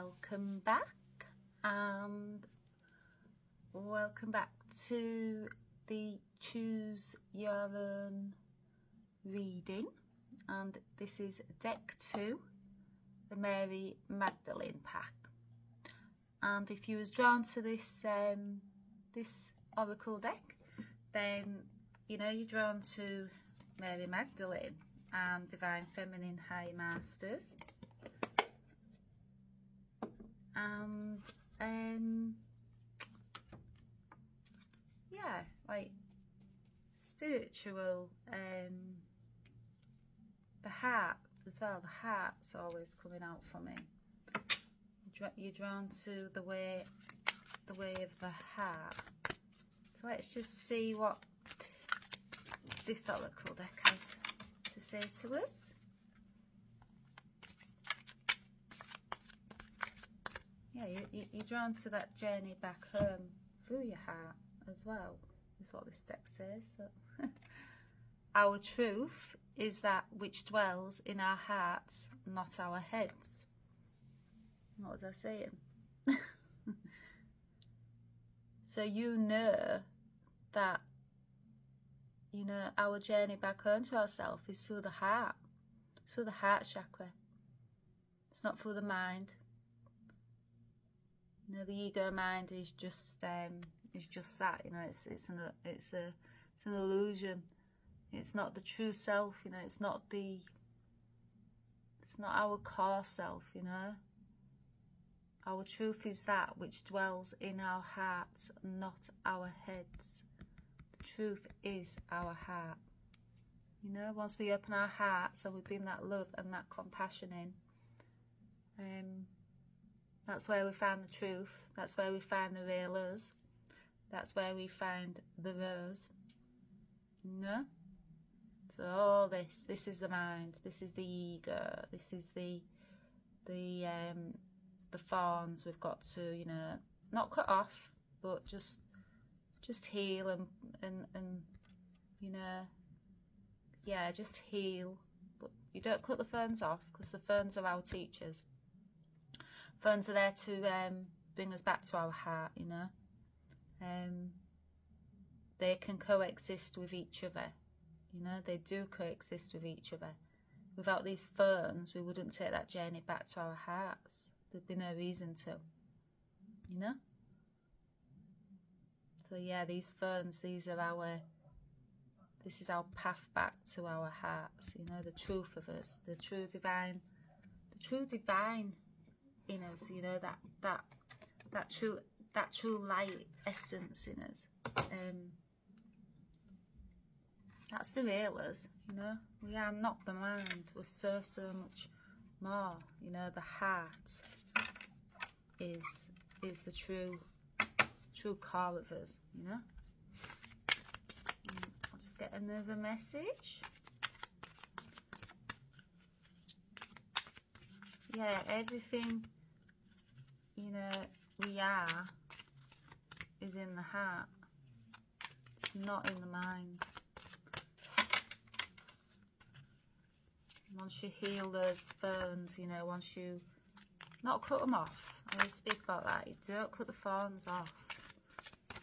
welcome back, and welcome back to the Choose Your Own reading, and this is deck 2, the Mary Magdalene pack. And if you was drawn to this this oracle deck, then you know you're drawn to Mary Magdalene and Divine Feminine High Masters. And yeah, like spiritual, the heart as well. The heart's always coming out for me. You're drawn to the way of the heart. So let's just see what this oracle deck has to say to us. Yeah, you're drawn to that journey back home through your heart as well, is what this deck says. So our truth is that which dwells in our hearts, not our heads. What was I saying? So you know that, you know, our journey back home to ourselves is through the heart. It's through the heart chakra. It's not through the mind. You know, the ego mind is just that. You know, it's an illusion. It's not the true self. You know, it's not our core self. You know, our truth is that which dwells in our hearts, not our heads. The truth is our heart. You know, once we open our hearts and we bring that love and that compassion in, that's where we find the truth. That's where we find the real us. That's where we find the rose. You know? So all this is the mind. This is the ego. This is the thorns we've got to, you know, not cut off, but just heal and you know, yeah, just heal. But you don't cut the thorns off, because the thorns are our teachers. Thorns are there to bring us back to our heart, you know. They can coexist with each other, you know. They do coexist with each other. Without these thorns, we wouldn't take that journey back to our hearts. There'd be no reason to, you know. So yeah, these thorns, this is our path back to our hearts, you know, the truth of us, the true divine in us, you know, that true light essence in us. That's the real us, you know. We are not the mind. We're so much more, you know. The heart is the true core of us, you know. I'll just get another message. Yeah, everything, you know, we are is in the heart. It's not in the mind. Once you heal those thorns, you know, once you not cut them off, I will speak about that. You don't cut the thorns off.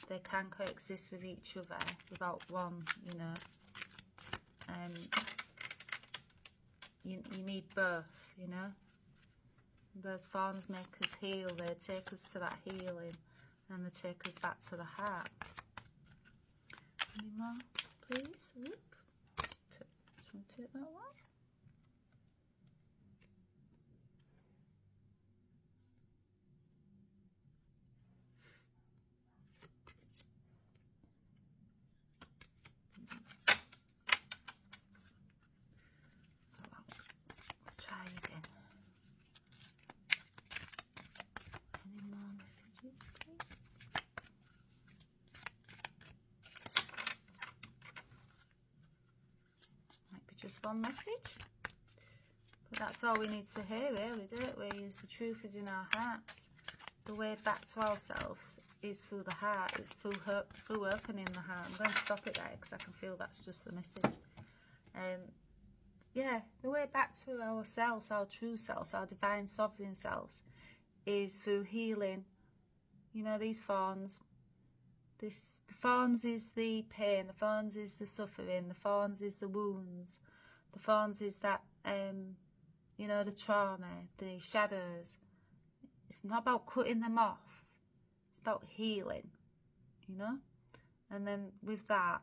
They can coexist with each other without one, you know. You need both, you know. Those thorns make us heal. They take us to that healing, and they take us back to the heart. Any more, please? Whoop. Just want to take that one. Let's try again. Any more messages, please? Might be just one message, but that's all we need to hear, really, do it? Is the truth is in our hearts. The way back to ourselves is through the heart. It's through opening the heart. I'm going to stop it there because I can feel that's just the message. Yeah, the way back to ourselves, our true selves, our divine sovereign selves, is through healing. You know, these thorns. The thorns is the pain, the thorns is the suffering, the thorns is the wounds, the thorns is that, you know, the trauma, the shadows. It's not about cutting them off. It's about healing, you know. And then with that,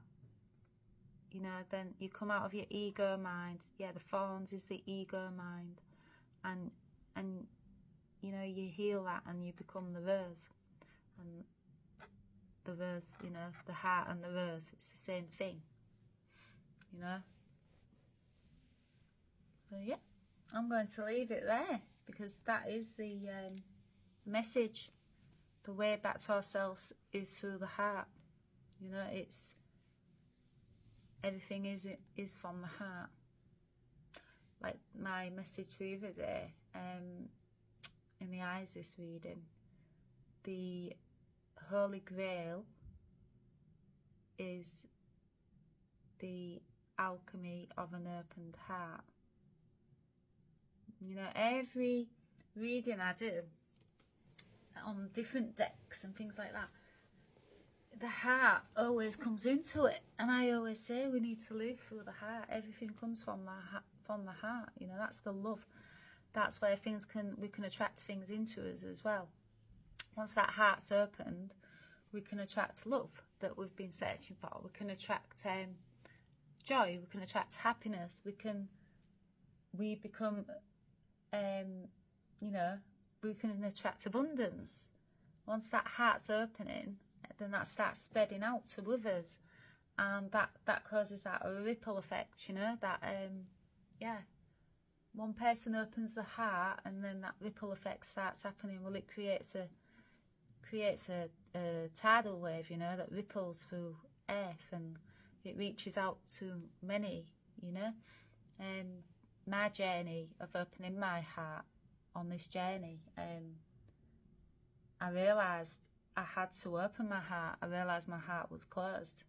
you know, then you come out of your ego mind. Yeah, the thorns is the ego mind. And you know, you heal that and you become the rose. And the rose, you know, the heart and the rose, it's the same thing, you know. So yeah, I'm going to leave it there, because that is the message. The way back to ourselves is through the heart. You know, it's everything is from the heart. Like my message the other day, in the Isis reading, the Holy Grail is the alchemy of an opened heart. You know, every reading I do on different decks and things like that, the heart always comes into it. And I always say we need to live through the heart. Everything comes from the heart. You know, that's the love. That's where we can attract things into us as well. Once that heart's opened, we can attract love that we've been searching for. We can attract joy. We can attract happiness. We become, you know, we can attract abundance. Once that heart's opening, then that starts spreading out to others, and that causes that ripple effect. You know, that yeah. One person opens the heart, and then that ripple effect starts happening. Well, it creates a tidal wave, you know, that ripples through earth, and it reaches out to many, you know. My journey of opening my heart, on this journey, I realised I had to open my heart. I realised my heart was closed,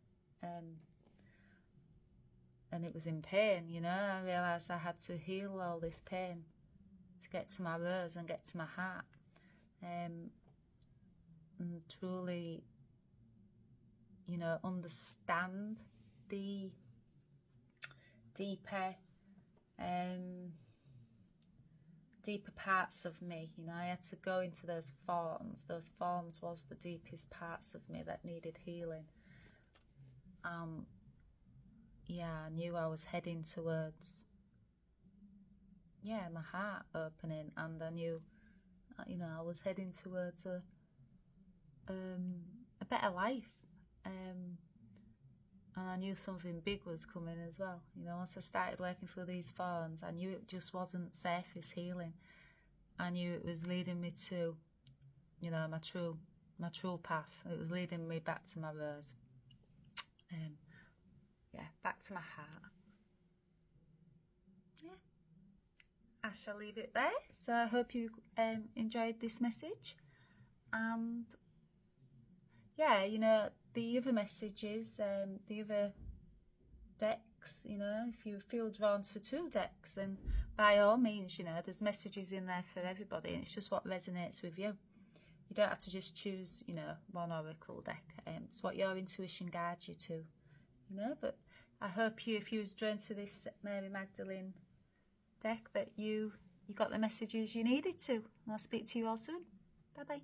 and it was in pain, you know. I realised I had to heal all this pain to get to my rose and get to my heart, and truly, you know, understand the deeper parts of me. You know, I had to go into those forms. Those forms was the deepest parts of me that needed healing. Yeah, I knew I was heading towards, yeah, my heart opening, and I knew, you know, I was heading towards a better life, and I knew something big was coming as well. You know, once I started working through these thorns, I knew it just wasn't surface healing. I knew it was leading me to, you know, my true path. It was leading me back to my rose. Yeah, back to my heart. Yeah, I shall leave it there. So I hope you enjoyed this message, and yeah, you know, the other messages, the other decks, you know, if you feel drawn to 2 decks, then by all means, you know, there's messages in there for everybody, and it's just what resonates with you. You don't have to just choose, you know, one oracle deck. It's what your intuition guides you to, you know. But I hope if you was drawn to this Mary Magdalene deck, that you got the messages you needed to. And I'll speak to you all soon. Bye bye.